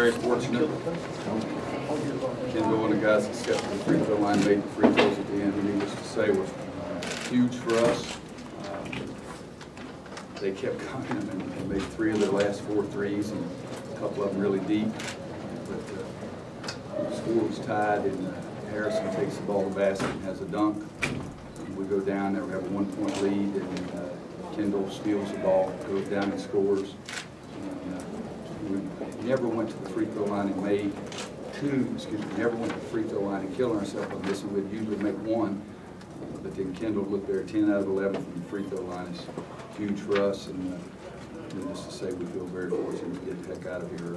very fortunate. Kendall and the guys that stepped to the free throw line made the free throws at the end, and needless to say, was huge for us. They kept coming and made 3 of their last 4 threes, and a couple of them really deep. But the score was tied, and Harrison takes the ball to the basket and has a dunk. And we go down there, we have a 1-point lead, and Kendall steals the ball, goes down and scores. And we never went to the free throw line and made 2, never went to the free throw line and killing ourselves on this, and we'd usually make 1. But then Kendall looked there, 10 out of 11 from the free throw line is huge for us, and needless to say, we feel very fortunate to get the heck out of here.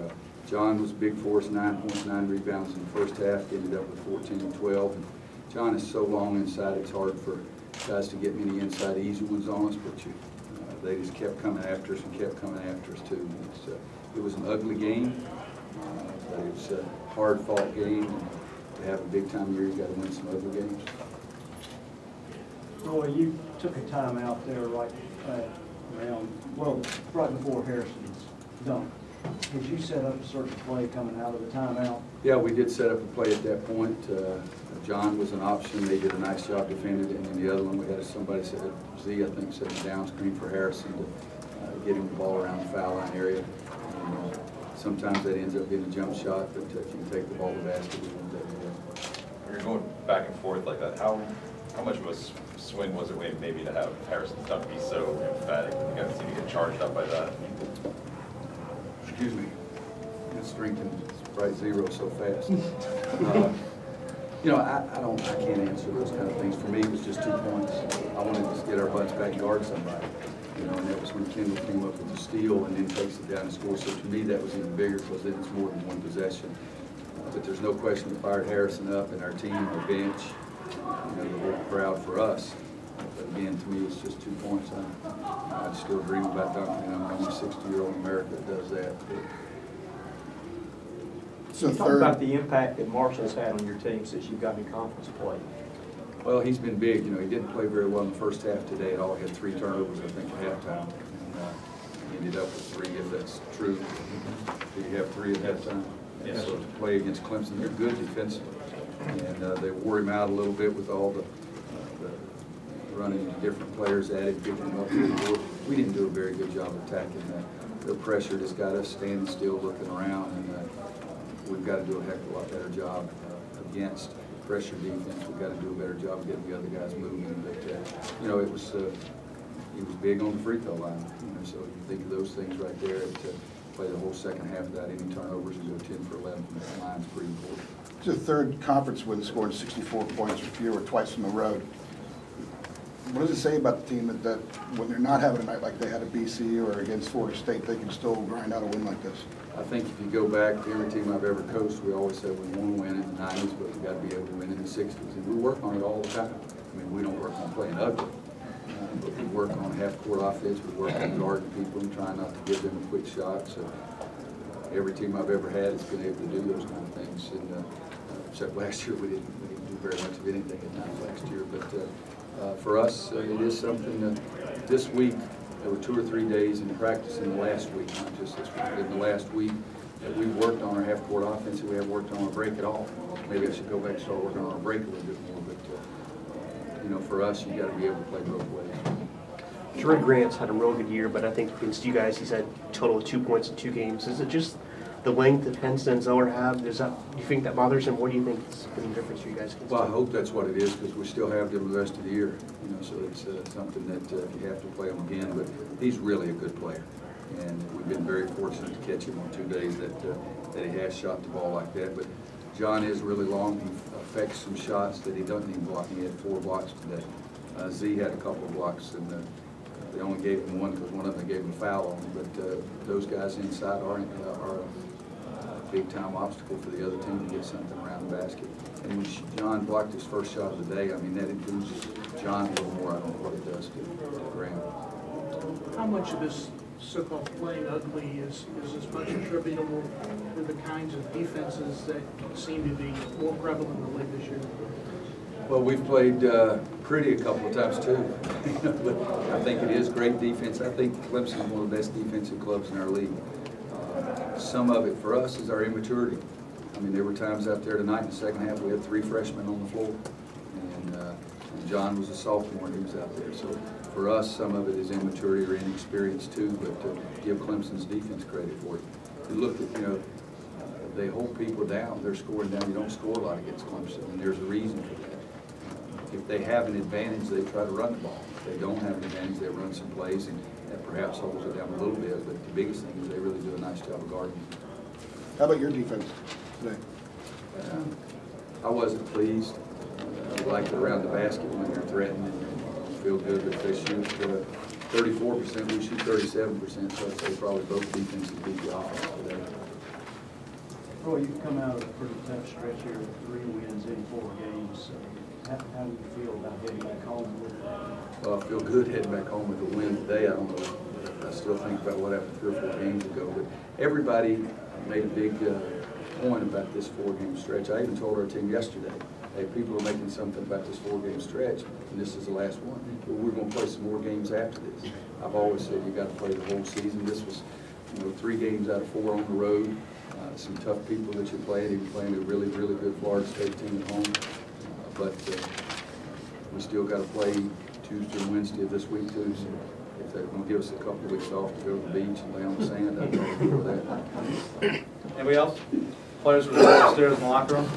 John was big for us, 9 points, 9 rebounds in the first half, ended up with 14 and 12. And John is so long inside, it's hard for guys to get many inside easy ones on us, but they just kept coming after us and kept coming after us too. It was an ugly game, but it was a hard-fought game. And to have a big-time year, you got to win some ugly games. Roy, you took a time out there right before Harrison's dunk. Did you set up a certain play coming out of the timeout? Yeah, we did set up a play at that point. John was an option. They did a nice job defending it. And then the other one, we had somebody set, Z, I think, set a down screen for Harrison to get him the ball around the foul line area. And, sometimes that ends up being a jump shot, but if you can take the ball to the basket, we won't take it. You're going back and forth like that. How much of a swing was it maybe to have Harrison's dunk be so emphatic? You guys seem to get charged up by that. Excuse me. It's drinking Sprite Zero so fast. I can't answer those kind of things. For me, it was just 2 points. I wanted to get our butts back and guard somebody. And that was when Kendall came up with the steal and then takes it down and scores. So to me, that was even bigger because then it's more than one possession. But there's no question we fired Harrison up, and our team, our bench, the whole crowd for us. But again, to me, it's just 2 points. I still dream about dunking, and I'm the only 60-year-old in America that does that. So talk about the impact that Marshall's had on your team since you've gotten in conference play. Well, he's been big. He didn't play very well in the first half today at all. He had 3 turnovers, I think, at halftime. And he ended up with 3, if that's true. Did he have 3 at halftime? Yes. So to play against Clemson, they're good defensively. And they wore him out a little bit with all the running different players added, picking them up to the board. We didn't do a very good job attacking that. The pressure just got us standing still, looking around, and we've got to do a heck of a lot better job against pressure defense. We've got to do a better job of getting the other guys moving. But it was he was big on the free throw line. So you think of those things right there. To play the whole second half without any turnovers and go 10 for 11 from that line is pretty important. It's the 3rd conference win, scored 64 points or fewer twice in the road. What does it say about the team that when they're not having a night like they had at BC or against Florida State, they can still grind out a win like this? I think if you go back to every team I've ever coached, we always said we want to win in the 90s, but we've got to be able to win in the 60s. And we work on it all the time. We don't work on playing ugly, but we work on half-court offense. We work on guarding people and trying not to give them a quick shot. So every team I've ever had has been able to do those kind of things. And except last year, we didn't do very much of anything at times last year. But for us, it is something that this week, there were 2 or 3 days in practice in the last week, not just this week, in the last week, that we worked on our half-court offense and we haven't worked on our break at all. Maybe I should go back and start working on our break a little bit more, but for us, you got to be able to play both ways. Jordan Grant's had a real good year, but I think against you guys, he's had a total of 2 points in 2 games. Is it just the length that Penn and Zeller have? Do you think that bothers him? What do you think has been the difference for you guys? Well, I hope that's what it is, because we still have them the rest of the year. So it's something that you have to play him again. But he's really a good player, and we've been very fortunate to catch him on 2 days that he has shot the ball like that. But John is really long. He affects some shots that he doesn't even block. He had 4 blocks today. Z had a couple of blocks, and they only gave him 1 because one of them gave him a foul on him. But those guys inside are a big-time obstacle for the other team to get something around the basket. And when John blocked his first shot of the day, that enthuses John a little more. I don't know what it does to Graham. How much of this so-called playing ugly is as much attributable to the kinds of defenses that seem to be more prevalent in the league this year? Well, we've played pretty a couple of times too. I think it is great defense. I think Clemson is one of the best defensive clubs in our league. Some of it for us is our immaturity. I mean, there were times out there tonight in the second half, we had 3 freshmen on the floor, and John was a sophomore and he was out there. So for us, some of it is immaturity or inexperience too, but give Clemson's defense credit for it. You look at, they hold people down, they're scoring down. You don't score a lot against Clemson, and there's a reason for that. If they have an advantage, they try to run the ball. If they don't have an advantage, they run some plays, and that perhaps holds it down a little bit, but the biggest thing is they really do a nice job of guarding. How about your defense today? I wasn't pleased. I like it around the basket when they're threatened and feel good that they shoot 34%, we shoot 37%, so I'd say probably both defenses beat the offense today. Roy, you've come out of a pretty tough stretch here with 3 wins in 4 games. How do you feel about heading back home with that? Well, I feel good heading back home with a win today. I don't know. I still think about what happened 3 or 4 games ago, but everybody made a big point about this 4-game stretch. I even told our team yesterday, hey, people are making something about this 4-game stretch, and this is the last one. But we're going to play some more games after this. I've always said you got to play the whole season. This was, 3 games out of 4 on the road. Some tough people that you played. Even playing a really, really good Florida State team at home. But we still got to play Tuesday and Wednesday of this week too. So if they're going to give us a couple of weeks off to go to the beach and lay on the sand, I'd rather do that. Anybody else? Players were upstairs in the locker room?